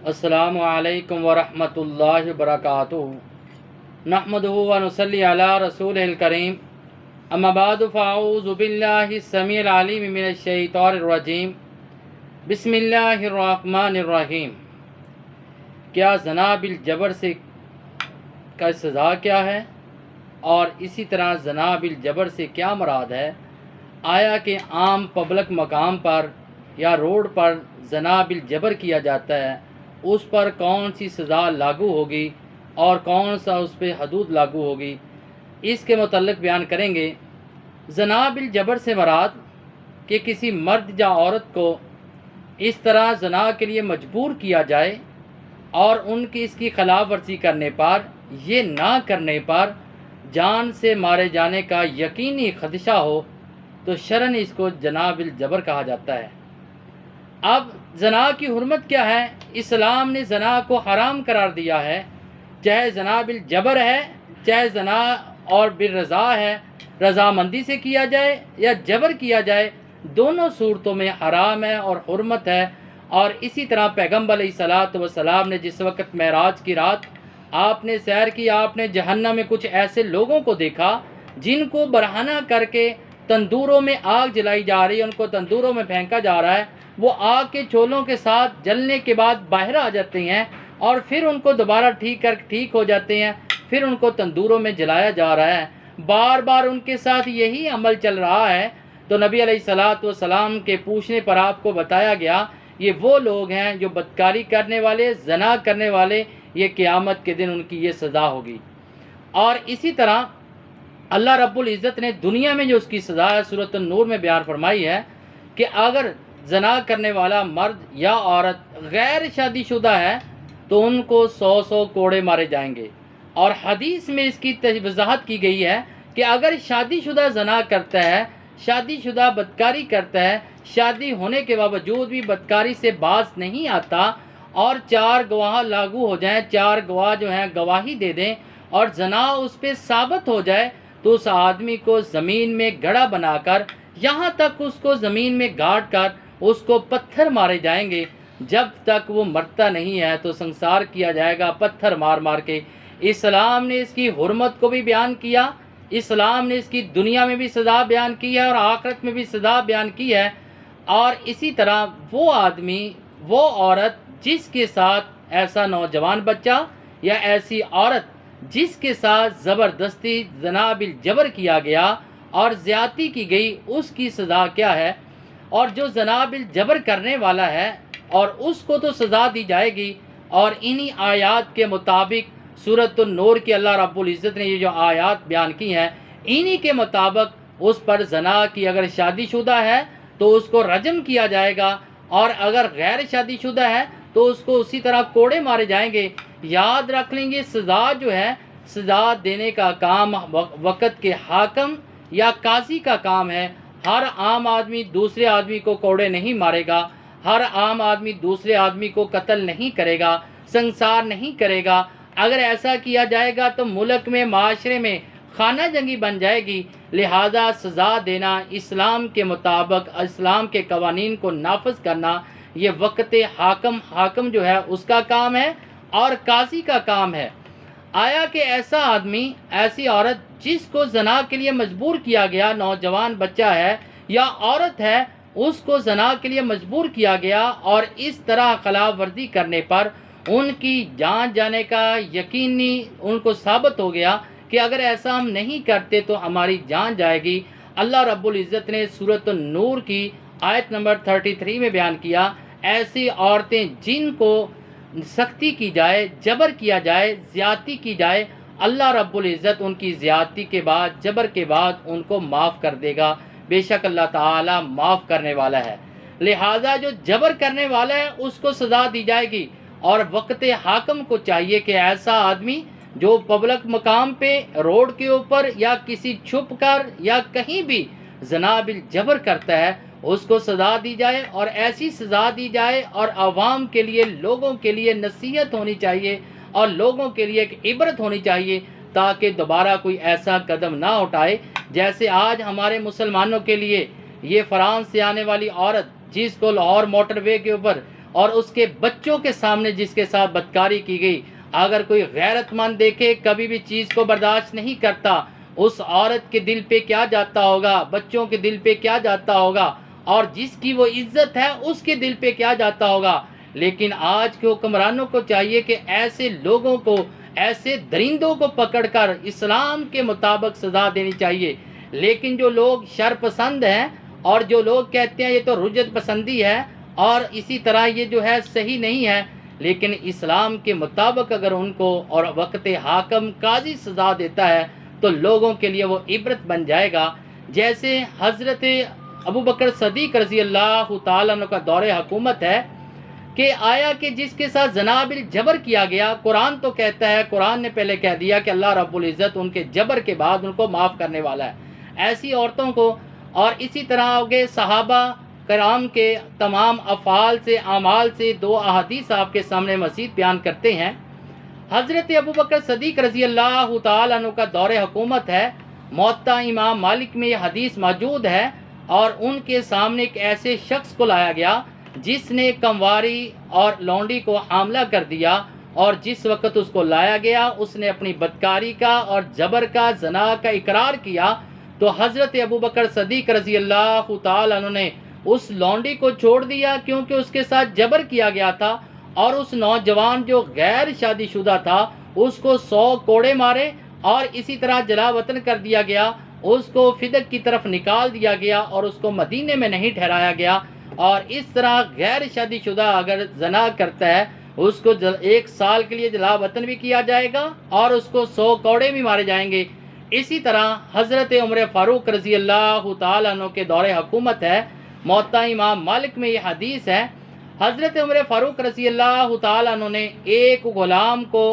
السلام علیکم ورحمۃ اللہ وبرکاتہ۔ نحمدہ ونصلی علی رسول الکریم، اما بعد فاعوذ باللہ السمیع العلیم من الشیطان الرجیم، بسم اللہ الرحمن الرحیم۔ کیا زنا بالجبر سے کا سزا کیا ہے، اور اسی طرح زنا بالجبر سے کیا مراد ہے؟ آیا کہ عام پبلک مقام پر یا روڈ پر زنا بالجبر کیا جاتا ہے، اس پر کون سی سزا لاگو ہوگی اور کون سا اس پہ حدود لاگو ہوگی، اس کے متعلق بیان کریں گے۔ زنا بالجبر سے مراد کہ کسی مرد یا عورت کو اس طرح زنا کے لیے مجبور کیا جائے اور ان کی اس کی خلاف ورزی کرنے پر، یہ نہ کرنے پر جان سے مارے جانے کا یقینی خدشہ ہو تو شرعاً اس کو زنا بالجبر کہا جاتا ہے۔ اب زنا کی حرمت کیا ہے؟ اسلام نے زنا کو حرام قرار دیا ہے، چاہے زنا بالجبر ہے، چاہے زنا اور بالرضا ہے، رضامندی سے کیا جائے یا جبر کیا جائے، دونوں صورتوں میں حرام ہے اور حرمت ہے۔ اور اسی طرح پیغمبر علیہ الصلوۃ والسلام نے جس وقت معراج کی رات آپ نے سیر کی، آپ نے جہنم میں کچھ ایسے لوگوں کو دیکھا جن کو برہنہ کر کے تندوروں میں آگ جلائی جا رہی ہے، ان کو تندوروں میں پھینکا جا رہا ہے، وہ آگ کے چولوں کے ساتھ جلنے کے بعد باہر آ جاتے ہیں اور پھر ان کو دوبارہ ٹھیک ہو جاتے ہیں، پھر ان کو تندوروں میں جلایا جا رہا ہے، بار بار ان کے ساتھ یہی عمل چل رہا ہے۔ تو نبی علیہ الصلوۃ والسلام کے پوچھنے پر آپ کو بتایا گیا یہ وہ لوگ ہیں جو بدکاری کرنے والے، زنا کرنے والے، یہ قیامت کے دن ان کی یہ سزا ہوگی۔ اور اسی طرح اللہ رب العزت نے دنیا میں جو اس کی سزا ہے سورۃ النور میں بیان فرمائی ہے کہ اگر زنا کرنے والا مرد یا عورت غیر شادی شدہ ہے تو ان کو 100 کوڑے مارے جائیں گے۔ اور حدیث میں اس کی وضاحت کی گئی ہے کہ اگر شادی شدہ زنا کرتا ہے، شادی شدہ بدکاری کرتا ہے، شادی ہونے کے باوجود بھی بدکاری سے باز نہیں آتا اور 4 گواہ لاگو ہو جائیں، 4 گواہ جو ہیں گواہی دے دیں اور زنا اس پہ ثابت ہو جائے، تو اس آدمی کو زمین میں گڑھا بنا کر، یہاں تک اس کو زمین میں گاڑ کر اس کو پتھر مارے جائیں گے، جب تک وہ مرتا نہیں ہے تو سنسار کیا جائے گا پتھر مار مار کے۔ اسلام نے اس کی حرمت کو بھی بیان کیا، اسلام نے اس کی دنیا میں بھی سزا بیان کی ہے اور آخرت میں بھی سزا بیان کی ہے۔ اور اسی طرح وہ آدمی، وہ عورت جس کے ساتھ ایسا نوجوان بچہ یا ایسی عورت جس کے ساتھ زبردستی زنا بالجبر کیا گیا اور زیادتی کی گئی، اس کی سزا کیا ہے؟ اور جو زنا بالجبر کرنے والا ہے اور اس کو تو سزا دی جائے گی، اور انہی آیات کے مطابق سورۃ النور کی اللہ رب العزت نے یہ جو آیات بیان کی ہیں، انہی کے مطابق اس پر زنا کی اگر شادی شدہ ہے تو اس کو رجم کیا جائے گا، اور اگر غیر شادی شدہ ہے تو اس کو اسی طرح کوڑے مارے جائیں گے۔ یاد رکھ لیں گے، سزا جو ہے، سزا دینے کا کام وقت کے حاکم یا قاضی کا کام ہے۔ ہر عام آدمی دوسرے آدمی کو کوڑے نہیں مارے گا، ہر عام آدمی دوسرے آدمی کو قتل نہیں کرے گا، سنسار نہیں کرے گا۔ اگر ایسا کیا جائے گا تو ملک میں، معاشرے میں خانہ جنگی بن جائے گی۔ لہذا سزا دینا اسلام کے مطابق، اسلام کے قوانین کو نافذ کرنا، یہ وقت حاکم جو ہے اس کا کام ہے اور قاضی کا کام ہے۔ آیا کہ ایسا آدمی، ایسی عورت جس کو زنا کے لیے مجبور کیا گیا، نوجوان بچہ ہے یا عورت ہے، اس کو زنا کے لیے مجبور کیا گیا اور اس طرح خلاف ورزی کرنے پر ان کی جان جانے کا یقینی ان کو ثابت ہو گیا کہ اگر ایسا ہم نہیں کرتے تو ہماری جان جائے گی۔ اللہ رب العزت نے سورۃ النور کی آیت نمبر 33 میں بیان کیا، ایسی عورتیں جن کو سختی کی جائے، جبر کیا جائے، زیادتی کی جائے، اللہ رب العزت ان کی زیادتی کے بعد، جبر کے بعد ان کو معاف کر دے گا۔ بے شک اللہ تعالی معاف کرنے والا ہے۔ لہٰذا جو جبر کرنے والا ہے اس کو سزا دی جائے گی، اور وقت حاکم کو چاہیے کہ ایسا آدمی جو پبلک مقام پہ، روڈ کے اوپر یا کسی چھپ کر یا کہیں بھی زنا بالجبر کرتا ہے، اس کو سزا دی جائے، اور ایسی سزا دی جائے، اور عوام کے لیے، لوگوں کے لیے نصیحت ہونی چاہیے اور لوگوں کے لیے ایک عبرت ہونی چاہیے، تاکہ دوبارہ کوئی ایسا قدم نہ اٹھائے۔ جیسے آج ہمارے مسلمانوں کے لیے یہ فرانس سے آنے والی عورت جس کو لاہور موٹر وے کے اوپر اور اس کے بچوں کے سامنے جس کے ساتھ بدکاری کی گئی، اگر کوئی غیرت مند دیکھے کبھی بھی چیز کو برداشت نہیں کرتا، اس عورت کے دل پہ کیا جاتا ہوگا، بچوں کے دل پہ کیا جاتا ہوگا، اور جس کی وہ عزت ہے اس کے دل پہ کیا جاتا ہوگا۔ لیکن آج کے حکمرانوں کو چاہیے کہ ایسے لوگوں کو، ایسے درندوں کو پکڑ کر اسلام کے مطابق سزا دینی چاہیے۔ لیکن جو لوگ شر پسند ہیں اور جو لوگ کہتے ہیں یہ تو رجت پسندی ہے اور اسی طرح یہ جو ہے صحیح نہیں ہے، لیکن اسلام کے مطابق اگر ان کو اور وقت حاکم قاضی سزا دیتا ہے تو لوگوں کے لیے وہ عبرت بن جائے گا۔ جیسے حضرت ابو بکر صدیق رضی اللہ تعالیٰ عنہ کا دور حکومت ہے کہ آیا کہ جس کے ساتھ زنا بالجبر کیا گیا، قرآن تو کہتا ہے، قرآن نے پہلے کہہ دیا کہ اللہ رب العزت ان کے جبر کے بعد ان کو معاف کرنے والا ہے ایسی عورتوں کو۔ اور اسی طرح آگے صحابہ کرام کے تمام افعال سے، اعمال سے دو احادیث آپ کے سامنے مزید بیان کرتے ہیں۔ حضرت ابو بکر صدیق رضی اللہ تعالیٰ عنہ کا دور حکومت ہے، موطا امام مالک میں یہ حدیث موجود ہے، اور ان کے سامنے ایک ایسے شخص کو لایا گیا جس نے کمواری اور لونڈی کو حاملہ کر دیا، اور جس وقت اس کو لایا گیا اس نے اپنی بدکاری کا اور جبر کا، زنا کا اقرار کیا، تو حضرت ابو بکر صدیق رضی اللہ تعالیٰ عنہ نے اس لونڈی کو چھوڑ دیا کیونکہ اس کے ساتھ جبر کیا گیا تھا، اور اس نوجوان جو غیر شادی شدہ تھا اس کو 100 کوڑے مارے اور اسی طرح جلا وطن کر دیا گیا، اس کو فدق کی طرف نکال دیا گیا اور اس کو مدینے میں نہیں ٹھہرایا گیا۔ اور اس طرح غیر شادی شدہ اگر زنا کرتا ہے اس کو 1 سال کے لیے جلا وطن بھی کیا جائے گا اور اس کو 100 کوڑے بھی مارے جائیں گے۔ اسی طرح حضرت عمر فاروق رضی اللہ تعالیٰ عنہ کے دور حکومت ہے، موطا امام مالک میں یہ حدیث ہے، حضرت عمر فاروق رضی اللہ تعالیٰ عنہ نے ایک غلام کو،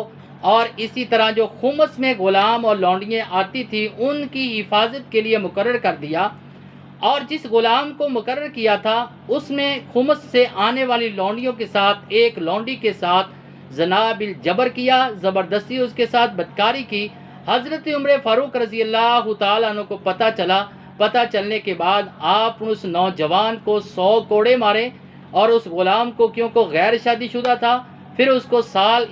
اور اسی طرح جو خمس میں غلام اور لونڈیاں آتی تھی ان کی حفاظت کے لیے مقرر کر دیا، اور جس غلام کو مقرر کیا تھا اس میں خمس سے آنے والی لونڈیوں کے ساتھ ایک لونڈی کے ساتھ زنا بالجبر کیا، زبردستی اس کے ساتھ بدکاری کی۔ حضرت عمر فاروق رضی اللہ تعالیٰ عنہ کو پتہ چلنے کے بعد آپ اس نوجوان کو 100 کوڑے مارے، اور اس غلام کو کیونکہ غیر شادی شدہ تھا پھر اس کو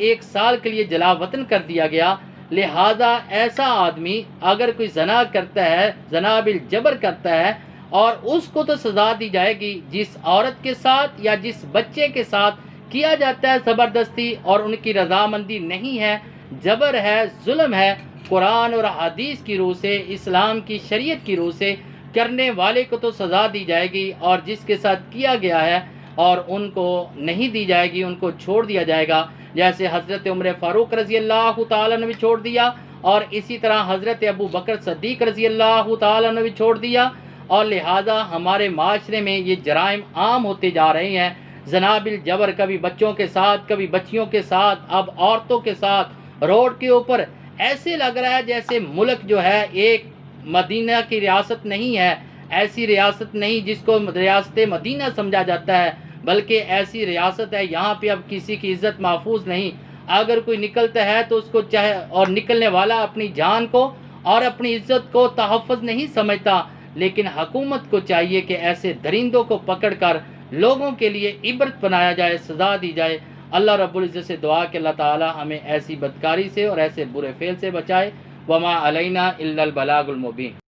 1 سال کے لیے جلا وطن کر دیا گیا۔ لہذا ایسا آدمی اگر کوئی زنا کرتا ہے، زنا بالجبر کرتا ہے، اور اس کو تو سزا دی جائے گی جس عورت کے ساتھ یا جس بچے کے ساتھ کیا جاتا ہے زبردستی اور ان کی رضامندی نہیں ہے، جبر ہے، ظلم ہے، قرآن اور حدیث کی روح سے، اسلام کی شریعت کی روح سے کرنے والے کو تو سزا دی جائے گی، اور جس کے ساتھ کیا گیا ہے اور ان کو نہیں دی جائے گی، ان کو چھوڑ دیا جائے گا۔ جیسے حضرت عمر فاروق رضی اللہ تعالیٰ نے بھی چھوڑ دیا، اور اسی طرح حضرت ابو بکر صدیق رضی اللہ تعالیٰ نے بھی چھوڑ دیا، اور لہٰذا ہمارے معاشرے میں یہ جرائم عام ہوتے جا رہے ہیں۔ زنا بالجبر کبھی بچوں کے ساتھ، کبھی بچیوں کے ساتھ، اب عورتوں کے ساتھ، روڈ کے اوپر ایسے لگ رہا ہے جیسے ملک جو ہے ایک مدینہ کی ریاست نہیں ہے، ایسی ریاست نہیں جس کو ریاست مدینہ سمجھا جاتا ہے، بلکہ ایسی ریاست ہے یہاں پہ اب کسی کی عزت محفوظ نہیں۔ اگر کوئی نکلتا ہے تو اس کو چاہے، اور نکلنے والا اپنی جان کو اور اپنی عزت کو تحفظ نہیں سمجھتا، لیکن حکومت کو چاہیے کہ ایسے درندوں کو پکڑ کر لوگوں کے لیے عبرت بنایا جائے، سزا دی جائے۔ اللہ رب العزت سے دعا کہ اللہ تعالی ہمیں ایسی بدکاری سے اور ایسے برے فعل سے بچائے۔ وما علینا الا البلاغ المبین۔